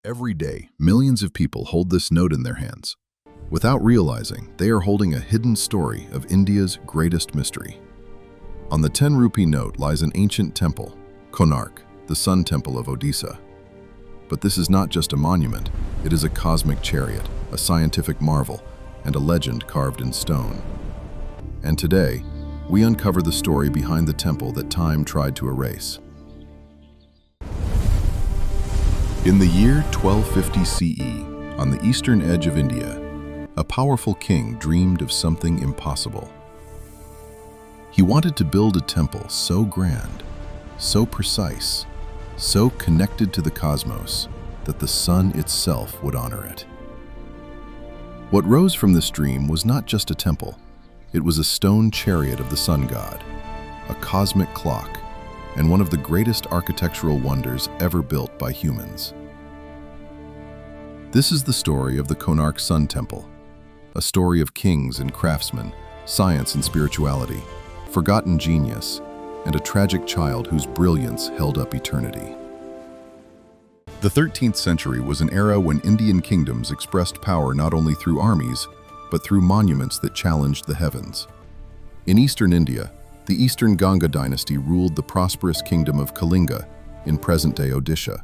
Every day, millions of people hold this note in their hands. Without realizing, they are holding a hidden story of India's greatest mystery. On the 10 rupee note lies an ancient temple, Konark, the Sun Temple of Odisha. But this is not just a monument, it is a cosmic chariot, a scientific marvel, and a legend carved in stone. And today, we uncover the story behind the temple that time tried to erase. In the year 1250 CE, on the eastern edge of India, a powerful king dreamed of something impossible. He wanted to build a temple so grand, so precise, so connected to the cosmos that the sun itself would honor it. What rose from this dream was not just a temple, it was a stone chariot of the sun god, a cosmic clock, and one of the greatest architectural wonders ever built by humans. This is the story of the Konark Sun Temple, a story of kings and craftsmen, science and spirituality, forgotten genius, and a tragic child whose brilliance held up eternity. The 13th century was an era when Indian kingdoms expressed power not only through armies, but through monuments that challenged the heavens. In eastern India, the Eastern Ganga dynasty ruled the prosperous kingdom of Kalinga in present-day Odisha.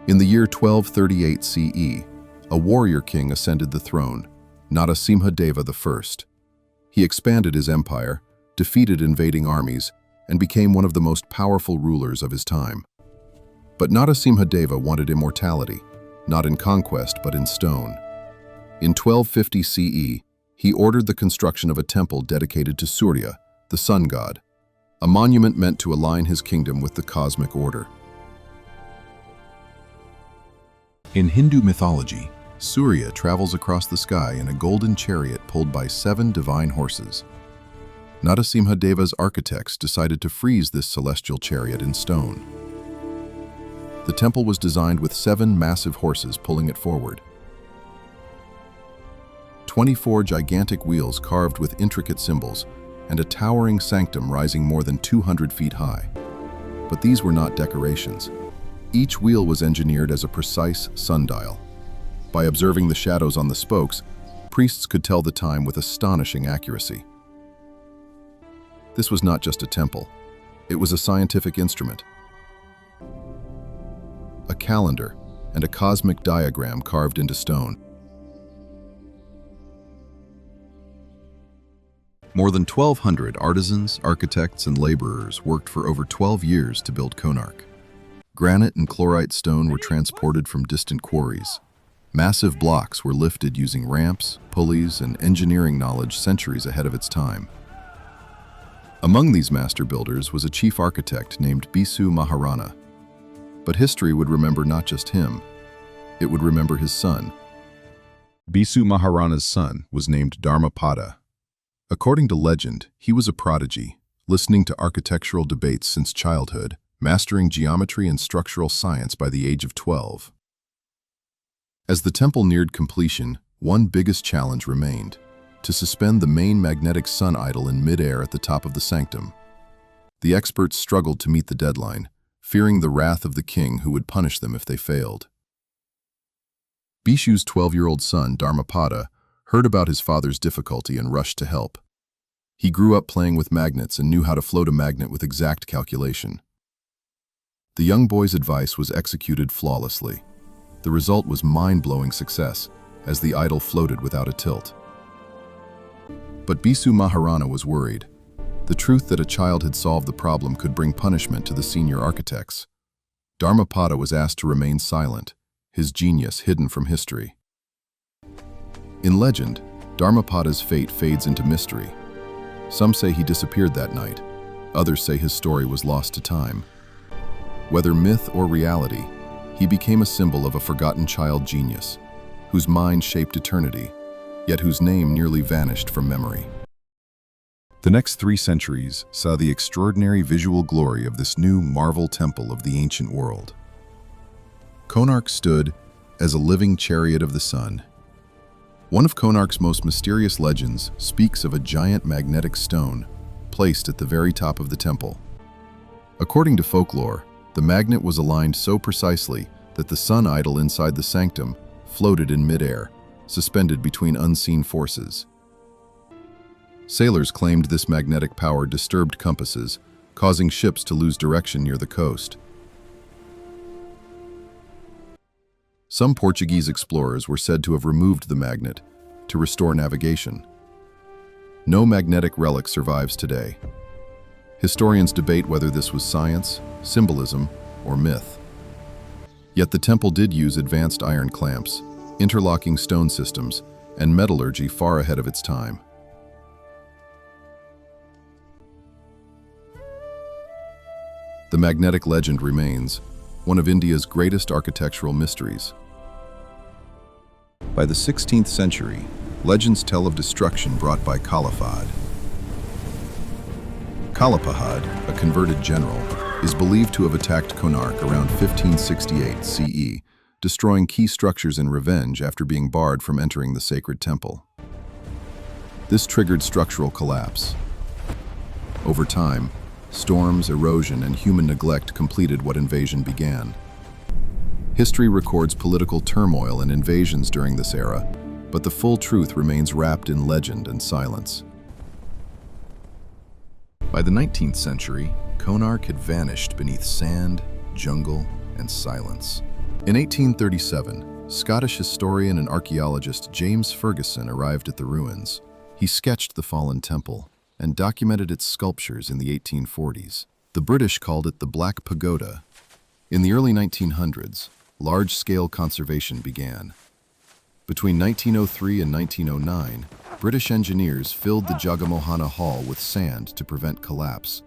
In the year 1238 CE, a warrior king ascended the throne, Narasimhadeva I. He expanded his empire, defeated invading armies, and became one of the most powerful rulers of his time. But Narasimhadeva wanted immortality, not in conquest but in stone. In 1250 CE, he ordered the construction of a temple dedicated to Surya, the sun god, a monument meant to align his kingdom with the cosmic order. In Hindu mythology, Surya travels across the sky in a golden chariot pulled by 7 divine horses. Narasimhadeva's architects decided to freeze this celestial chariot in stone. The temple was designed with 7 massive horses pulling it forward. 24 gigantic wheels carved with intricate symbols, and a towering sanctum rising more than 200 feet high. But these were not decorations. Each wheel was engineered as a precise sundial. By observing the shadows on the spokes, priests could tell the time with astonishing accuracy. This was not just a temple, it was a scientific instrument. A calendar and a cosmic diagram carved into stone. More than 1,200 artisans, architects, and laborers worked for over 12 years to build Konark. Granite and chlorite stone were transported from distant quarries. Massive blocks were lifted using ramps, pulleys, and engineering knowledge centuries ahead of its time. Among these master builders was a chief architect named Bisu Maharana. But history would remember not just him, it would remember his son. Bisu Maharana's son was named Dharmapada. According to legend, he was a prodigy, listening to architectural debates since childhood, mastering geometry and structural science by the age of 12. As the temple neared completion, one biggest challenge remained: to suspend the main magnetic sun idol in mid-air at the top of the sanctum. The experts struggled to meet the deadline, fearing the wrath of the king who would punish them if they failed. Bisu's 12-year-old son, Dharmapada, heard about his father's difficulty and rushed to help. He grew up playing with magnets and knew how to float a magnet with exact calculation. The young boy's advice was executed flawlessly. The result was mind-blowing success, as the idol floated without a tilt. But Bisu Maharana was worried. The truth that a child had solved the problem could bring punishment to the senior architects. Dharmapada was asked to remain silent, his genius hidden from history. In legend, Dharmapada's fate fades into mystery. Some say he disappeared that night. Others say his story was lost to time. Whether myth or reality, he became a symbol of a forgotten child genius, whose mind shaped eternity, yet whose name nearly vanished from memory. The next 3 centuries saw the extraordinary visual glory of this new marvel temple of the ancient world. Konark stood as a living chariot of the sun. One of Konark's most mysterious legends speaks of a giant magnetic stone placed at the very top of the temple. According to folklore, The magnet was aligned so precisely that the sun idol inside the sanctum floated in midair, suspended between unseen forces. Sailors claimed this magnetic power disturbed compasses, causing ships to lose direction near the coast. Some Portuguese explorers were said to have removed the magnet to restore navigation. No magnetic relic survives today. Historians debate whether this was science, symbolism, or myth. Yet the temple did use advanced iron clamps, interlocking stone systems, and metallurgy far ahead of its time. The magnetic legend remains one of India's greatest architectural mysteries. By the 16th century, legends tell of destruction brought by Kalapad. Kalapahad, a converted general, is believed to have attacked Konark around 1568 CE, destroying key structures in revenge after being barred from entering the sacred temple. This triggered structural collapse. Over time, storms, erosion, and human neglect completed what invasion began. History records political turmoil and invasions during this era, but the full truth remains wrapped in legend and silence. By the 19th century, Konark had vanished beneath sand, jungle, and silence. In 1837, Scottish historian and archaeologist James Fergusson arrived at the ruins. He sketched the fallen temple and documented its sculptures in the 1840s. The British called it the Black Pagoda. In the early 1900s, large-scale conservation began. Between 1903 and 1909, British engineers filled the Jagamohana Hall with sand to prevent collapse.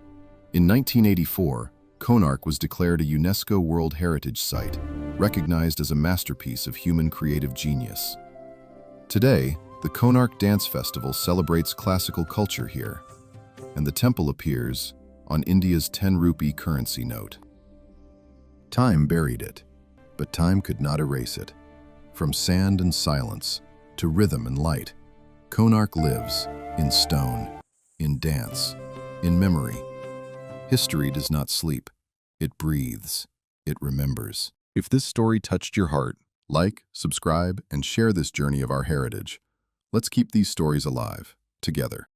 In 1984, Konark was declared a UNESCO World Heritage Site, recognized as a masterpiece of human creative genius. Today, the Konark Dance Festival celebrates classical culture here, and the temple appears on India's 10 rupee currency note. Time buried it, but time could not erase it. From sand and silence to rhythm and light, Konark lives in stone, in dance, in memory. History does not sleep. It breathes. It remembers. If this story touched your heart, like, subscribe, and share this journey of our heritage. Let's keep these stories alive, together.